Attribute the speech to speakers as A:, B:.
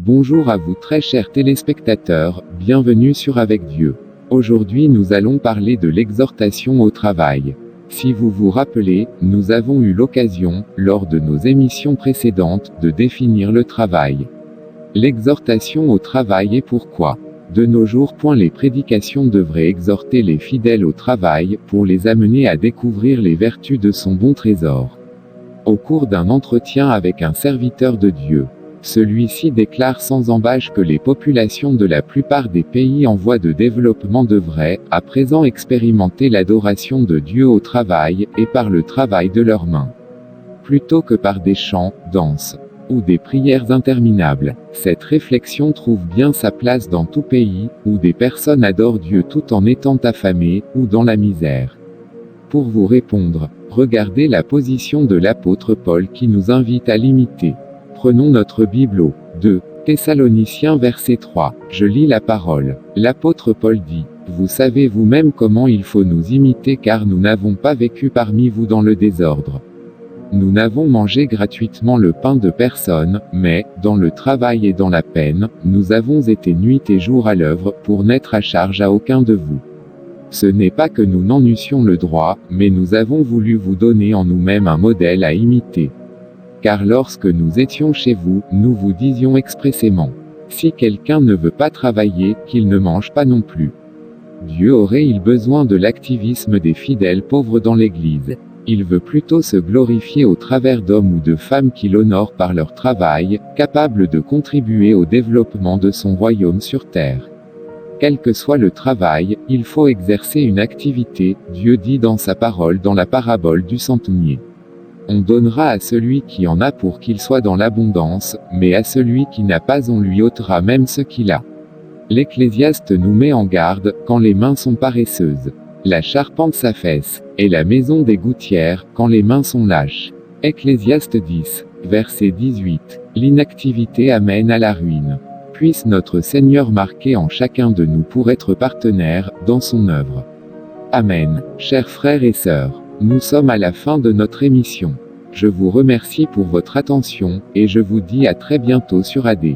A: Bonjour à vous très chers téléspectateurs, bienvenue sur Avec Dieu. Aujourd'hui nous allons parler de l'exhortation au travail. Si vous vous rappelez, nous avons eu l'occasion, lors de nos émissions précédentes, de définir le travail. L'exhortation au travail et pourquoi. De nos jours, les prédications devraient exhorter les fidèles au travail, pour les amener à découvrir les vertus de son bon trésor. Au cours d'un entretien avec un serviteur de Dieu, celui-ci déclare sans embâche que les populations de la plupart des pays en voie de développement devraient, à présent, expérimenter l'adoration de Dieu au travail, et par le travail de leurs mains. Plutôt que par des chants, danses, ou des prières interminables. Cette réflexion trouve bien sa place dans tout pays, où des personnes adorent Dieu tout en étant affamées, ou dans la misère. Pour vous répondre, regardez la position de l'apôtre Paul qui nous invite à l'imiter. Prenons notre Bible au 2 Thessaloniciens verset 3. Je lis la parole. L'apôtre Paul dit: Vous savez vous-même comment il faut nous imiter car nous n'avons pas vécu parmi vous dans le désordre. Nous n'avons mangé gratuitement le pain de personne, mais, dans le travail et dans la peine, nous avons été nuit et jour à l'œuvre, pour n'être à charge à aucun de vous. Ce n'est pas que nous n'en eussions le droit, mais nous avons voulu vous donner en nous-mêmes un modèle à imiter. Car lorsque nous étions chez vous, nous vous disions expressément: si quelqu'un ne veut pas travailler, qu'il ne mange pas non plus. Dieu aurait-il besoin de l'activisme des fidèles pauvres dans l'Église? Il veut plutôt se glorifier au travers d'hommes ou de femmes qui l'honorent par leur travail, capables de contribuer au développement de son royaume sur terre. Quel que soit le travail, il faut exercer une activité, Dieu dit dans sa parole dans la parabole du centenier. On donnera à celui qui en a pour qu'il soit dans l'abondance, mais à celui qui n'a pas on lui ôtera même ce qu'il a. L'Ecclésiaste nous met en garde, quand les mains sont paresseuses. La charpente s'affaisse, et la maison des gouttières, quand les mains sont lâches. Ecclésiaste 10, verset 18. L'inactivité amène à la ruine. Puisse notre Seigneur marquer en chacun de nous pour être partenaire, dans son œuvre. Amen. Chers frères et sœurs, nous sommes à la fin de notre émission. Je vous remercie pour votre attention, et je vous dis à très bientôt sur AD.